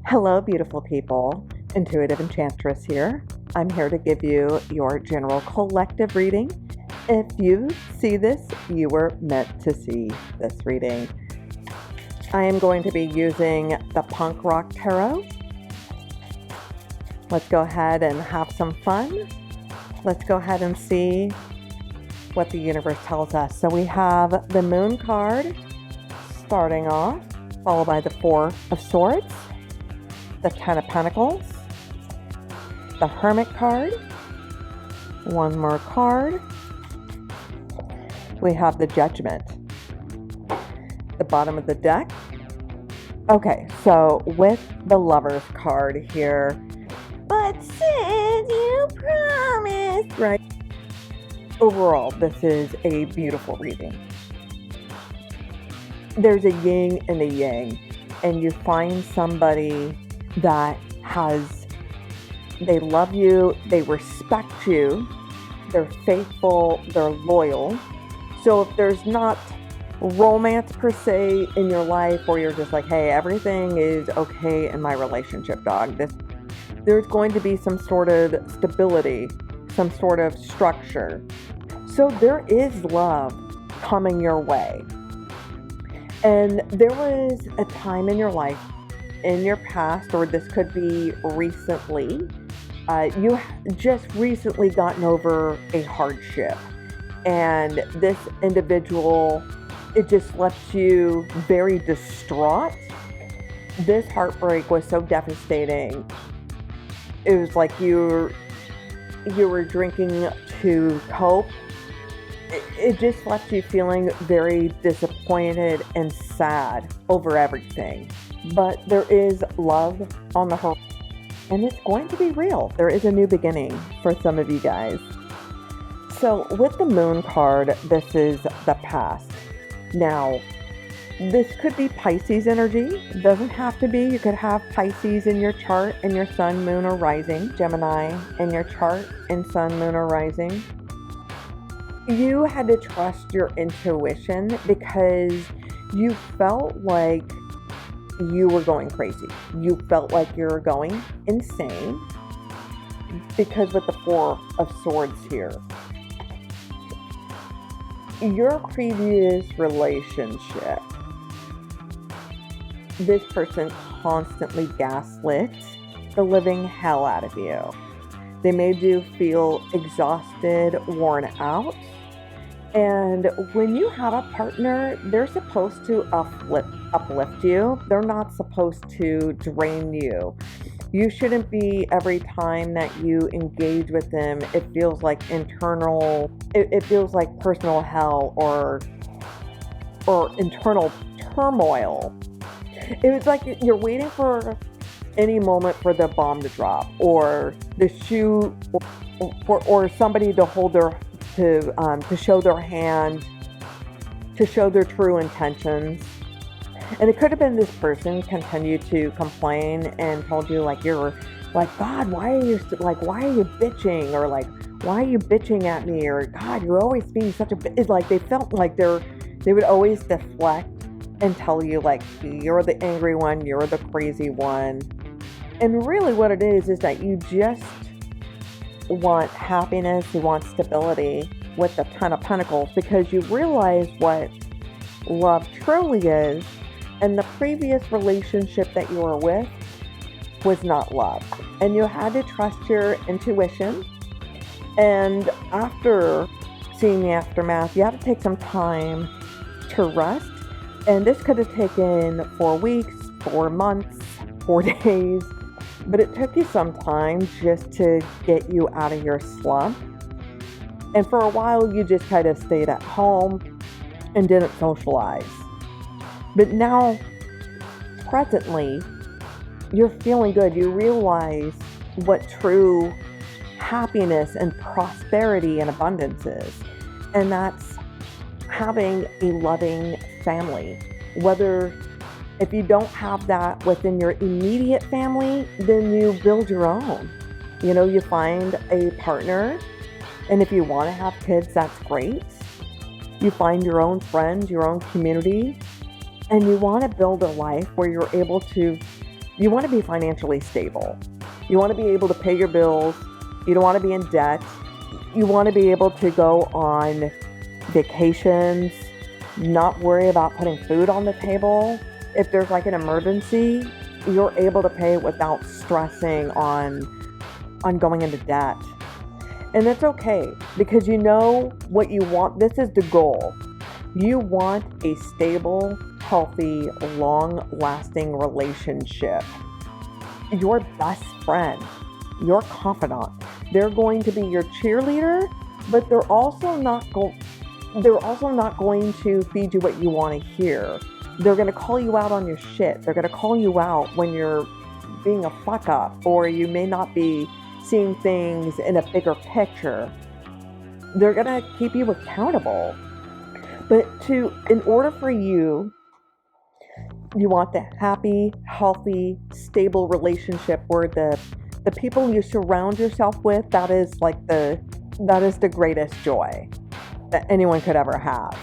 Hello, beautiful people. Intuitive Enchantress here. I'm here to give you your general collective reading. If you see this, you were meant to see this reading. I am going to be using the Punk Rock Tarot. Let's go ahead and have some fun. Let's go ahead and see what the universe tells us. So we have the Moon card starting off, followed by the Four of Swords, the Ten of Pentacles, the Hermit card, one more card. We have the Judgment, the bottom of the deck. Okay, so with the Lovers card here, but since you promised, right? Overall, this is a beautiful reading. There's a yin and a yang, and you find somebody that they love you, they respect you, they're faithful, they're loyal. So if there's not romance per se in your life, or you're just like, hey, everything is okay in my relationship, dog, there's going to be some sort of stability, some sort of structure. So there is love coming your way. And there was a time in your life, in your past, or this could be recently, you just recently gotten over a hardship, and this individual, it just left you very distraught. This heartbreak was so devastating. It was like you were drinking to cope. It just left you feeling very disappointed and sad over everything. But there is love on the horizon, and it's going to be real. There is a new beginning for some of you guys. So with the Moon card, this is the past. Now, this could be Pisces energy. It doesn't have to be. You could have Pisces in your chart, in your sun, moon, or rising. Gemini in your chart, in sun, moon, or rising. You had to trust your intuition because you felt like you were going crazy. You felt like you were going insane because with the Four of Swords here, your previous relationship, this person constantly gaslit the living hell out of you. They made you feel exhausted, worn out. And when you have a partner, they're supposed to uplift you. They're not supposed to drain you. You shouldn't be, every time that you engage with them, it feels like it feels like personal hell or internal turmoil. It was like you're waiting for any moment for the bomb to drop, or the shoe, or somebody to hold to show their hand, to show their true intentions. And it could have been this person continued to complain and told you, like, you're like, God, why are you bitching, or like, why are you bitching at me, or God, you're always being such a bitch. It's like they felt like they would always deflect and tell you, like, you're the angry one, you're the crazy one. And really what it is that you just want happiness, you want stability with the Ten of Pentacles, because you realize what love truly is, and the previous relationship that you were with was not love, and you had to trust your intuition. And after seeing the aftermath, you have to take some time to rest, and this could have taken 4 weeks, 4 months, 4 days, but it took you some time just to get you out of your slump. And for a while, you just kind of stayed at home and didn't socialize. But now, presently, you're feeling good. You realize what true happiness and prosperity and abundance is. And that's having a loving family. If you don't have that within your immediate family, then you build your own. You find a partner, and if you want to have kids, that's great. You find your own friends, your own community, and you want to build a life where you're able to You want to be financially stable. You want to be able to pay your bills. You don't want to be in debt. You want to be able to go on vacations, not worry about putting food on the table. If there's like an emergency, you're able to pay without stressing on going into debt. And it's okay because you know what you want. This is the goal. You want a stable, healthy, long-lasting relationship. Your best friend, your confidant. They're going to be your cheerleader, but they're also not going to feed you what you want to hear. They're going to call you out on your shit. They're going to call you out when you're being a fuck up, or you may not be seeing things in a bigger picture. They're going to keep you accountable. But in order for you want the happy, healthy, stable relationship where the people you surround yourself with, that is the greatest joy that anyone could ever have.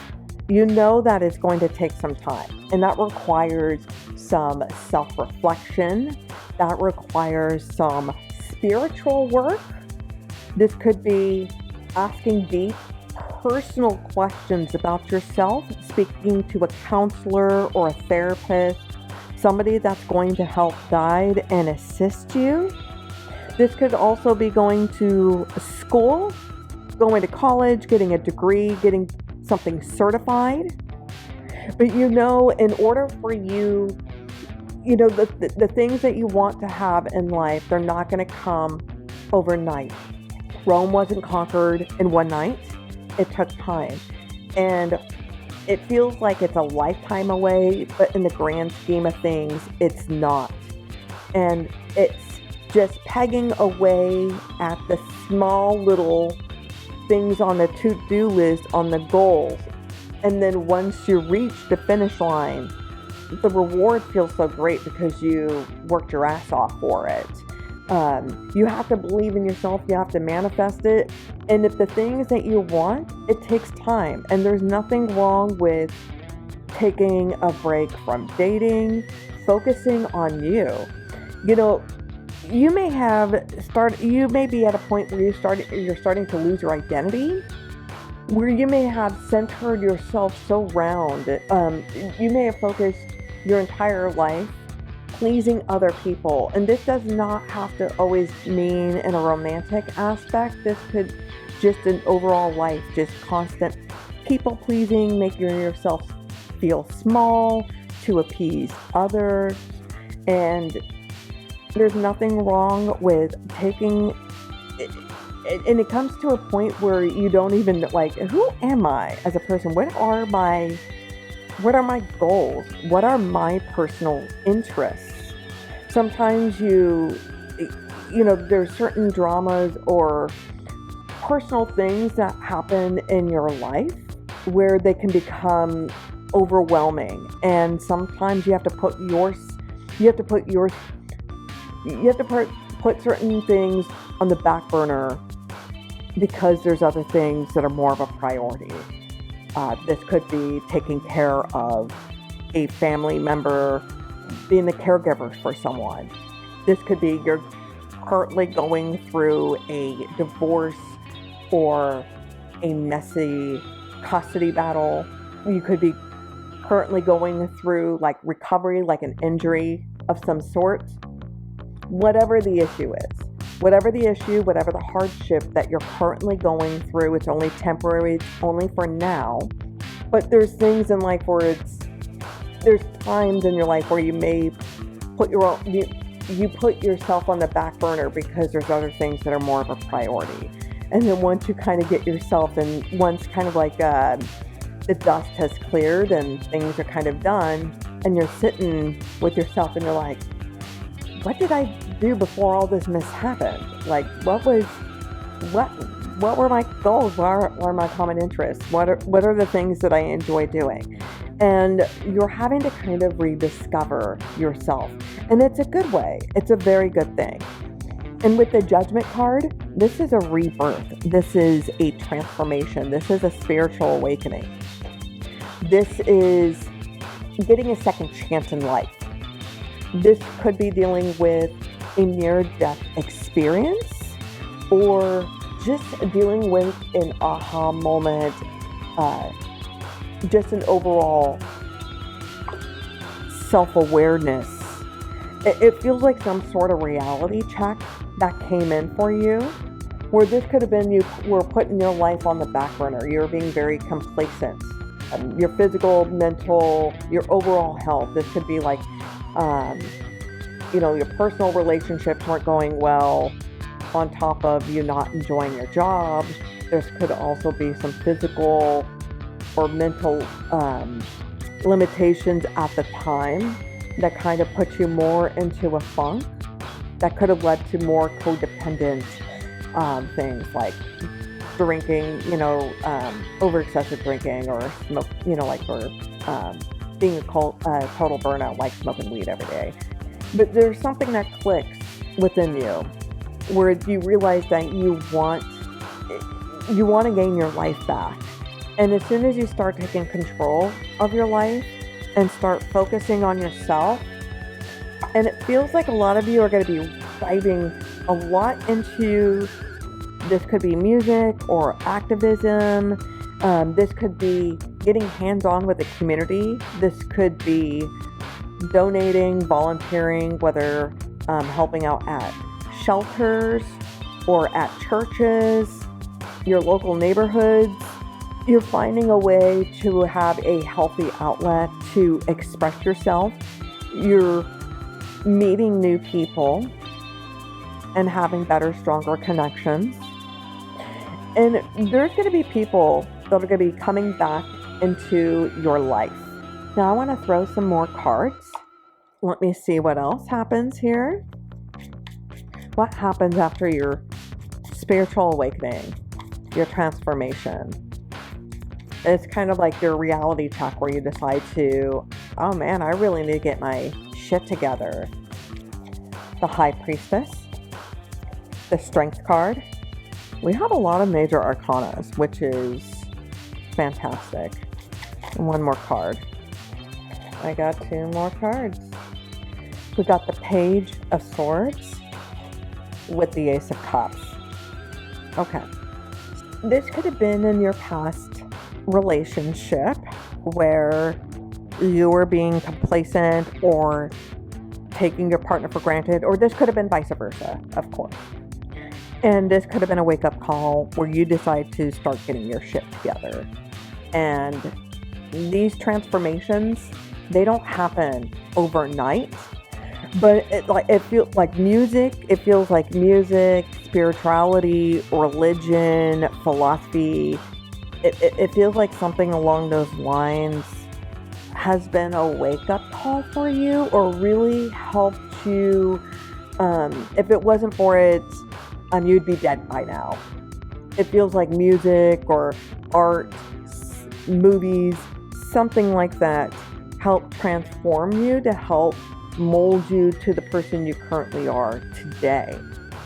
You know that it's going to take some time, and that requires some self-reflection. That requires some spiritual work. This could be asking deep, personal questions about yourself, speaking to a counselor or a therapist, somebody that's going to help guide and assist you. This could also be going to school, going to college, getting a degree, getting something certified. But in order for you, the things that you want to have in life, they're not going to come overnight. Rome wasn't conquered in one night. It took time. And it feels like it's a lifetime away, but in the grand scheme of things, it's not. And it's just pegging away at the small little things on the to-do list, on the goals. And then once you reach the finish line, the reward feels so great because you worked your ass off for it. You have to believe in yourself. You have to manifest it. And if the things that you want, it takes time. And there's nothing wrong with taking a break from dating, focusing on you. You may be at a point where you're starting to lose your identity, where you may have centered yourself so round. You may have focused your entire life pleasing other people. And this does not have to always mean in a romantic aspect. This could just in overall life, just constant people pleasing, making yourself feel small to appease others. And there's nothing wrong with taking and it comes to a point where you don't even who am I as a person? What are my goals? What are my personal interests? Sometimes there's certain dramas or personal things that happen in your life where they can become overwhelming, and sometimes you have to put certain things on the back burner because there's other things that are more of a priority. This could be taking care of a family member, being the caregiver for someone. This could be you're currently going through a divorce or a messy custody battle. You could be currently going through recovery, like an injury of some sort. Whatever the issue is, whatever the hardship that you're currently going through, it's only temporary, it's only for now. But there's things in life where there's times in your life where you may put you put yourself on the back burner because there's other things that are more of a priority. And then once you kind of get yourself, and once kind of the dust has cleared and things are kind of done, and you're sitting with yourself and you're like, what did I do before all this mess happened? What were my goals? What are my common interests? What are the things that I enjoy doing? And you're having to kind of rediscover yourself. And it's a good way. It's a very good thing. And with the Judgment card, this is a rebirth. This is a transformation. This is a spiritual awakening. This is getting a second chance in life. This could be dealing with a near-death experience, or just dealing with an aha moment, uh, just an overall self-awareness. It feels like some sort of reality check that came in for you, where this could have been you were putting your life on the back burner. You're being very complacent. Your physical, mental, your overall health. This could be like, your personal relationships weren't going well, on top of you not enjoying your job. There could also be some physical or mental limitations at the time that kind of put you more into a funk that could have led to more codependent things like drinking, over excessive drinking, or smoke, or being a total burnout, like smoking weed every day. But there's something that clicks within you where you realize that you want to gain your life back. And as soon as you start taking control of your life and start focusing on yourself, and it feels like a lot of you are going to be diving a lot into, this could be music or activism. This could be getting hands-on with the community. This could be donating, volunteering, whether helping out at shelters or at churches, your local neighborhoods. You're finding a way to have a healthy outlet to express yourself. You're meeting new people and having better, stronger connections. And there's going to be people that are going to be coming back into your life. Now I want to throw some more cards. Let me see what else happens here. What happens after your spiritual awakening, your transformation? It's kind of like your reality check where you decide to, oh man, I really need to get my shit together. The High Priestess, the Strength card. We have a lot of major arcanas, which is fantastic. And one more card. I got two more cards. We got the Page of Swords with the Ace of Cups. Okay. This could have been in your past relationship where you were being complacent or taking your partner for granted, or this could have been vice versa, of course. And this could have been a wake-up call where you decide to start getting your shit together. And these transformations, they don't happen overnight, but it feels like music. It feels like music, spirituality, religion, philosophy. It feels like something along those lines has been a wake-up call for you, or really helped you. If it wasn't for it, you'd be dead by now. It feels like music or art, movies, something like that help transform you to help mold you to the person you currently are today.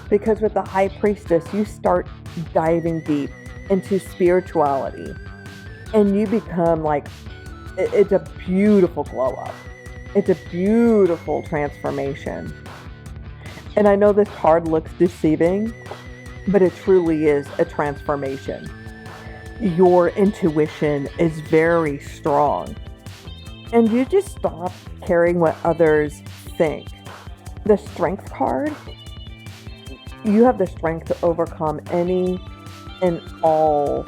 Because with the High Priestess, you start diving deep into spirituality, and you become like, it's a beautiful glow up. It's a beautiful transformation. And I know this card looks deceiving, but it truly is a transformation. Your intuition is very strong, and you just stop caring what others think. The Strength card, you have the strength to overcome any and all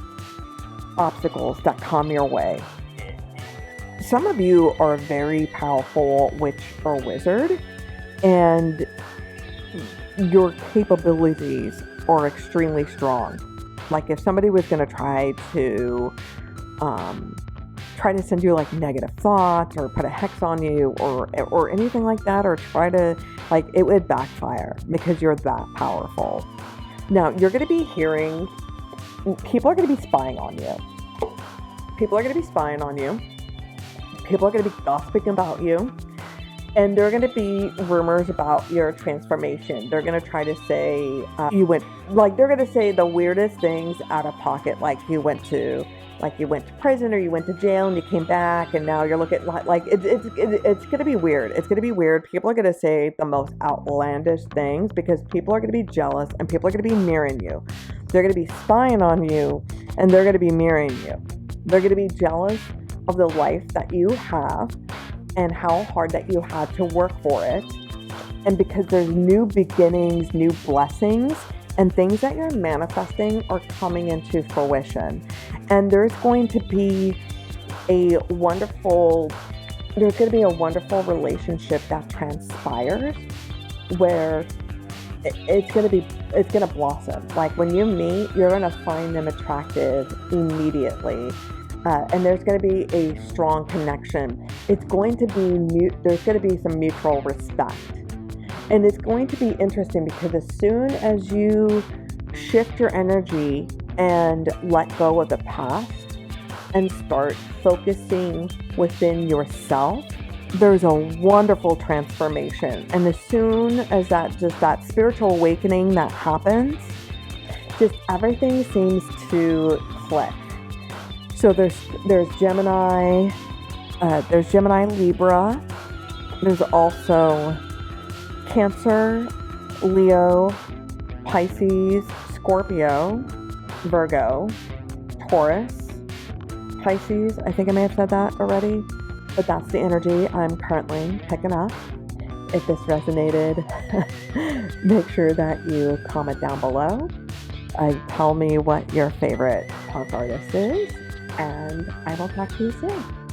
obstacles that come your way. Some of you are a very powerful witch or wizard, and your capabilities are extremely strong. Like if somebody was going to try to send you like negative thoughts or put a hex on you or anything like that, or try to, like, it would backfire because you're that powerful. Now you're going to be hearing, people are going to be spying on you. People are going to be spying on you. People are going to be gossiping about you. And there are going to be rumors about your transformation. They're going to try to say they're going to say the weirdest things out of pocket. Like you went to like you went to prison or you went to jail and you came back and now you're looking like it's going to be weird. It's going to be weird. People are going to say the most outlandish things because people are going to be jealous and people are going to be mirroring you. They're going to be spying on you and they're going to be mirroring you. They're going to be jealous of the life that you have and how hard that you had to work for it. And because there's new beginnings, new blessings, and things that you're manifesting are coming into fruition. And there's going to be a wonderful relationship that transpires where it's going to blossom. Like when you meet, you're going to find them attractive immediately. And there's going to be a strong connection. There's going to be some mutual respect. And it's going to be interesting because as soon as you shift your energy and let go of the past and start focusing within yourself, there's a wonderful transformation. And as soon as that spiritual awakening that happens, just everything seems to click. So there's Gemini, Libra, there's also Cancer, Leo, Pisces, Scorpio, Virgo, Taurus, Pisces. I think I may have said that already, but that's the energy I'm currently picking up. If this resonated, make sure that you comment down below. Tell me what your favorite punk artist is, and I will talk to you soon.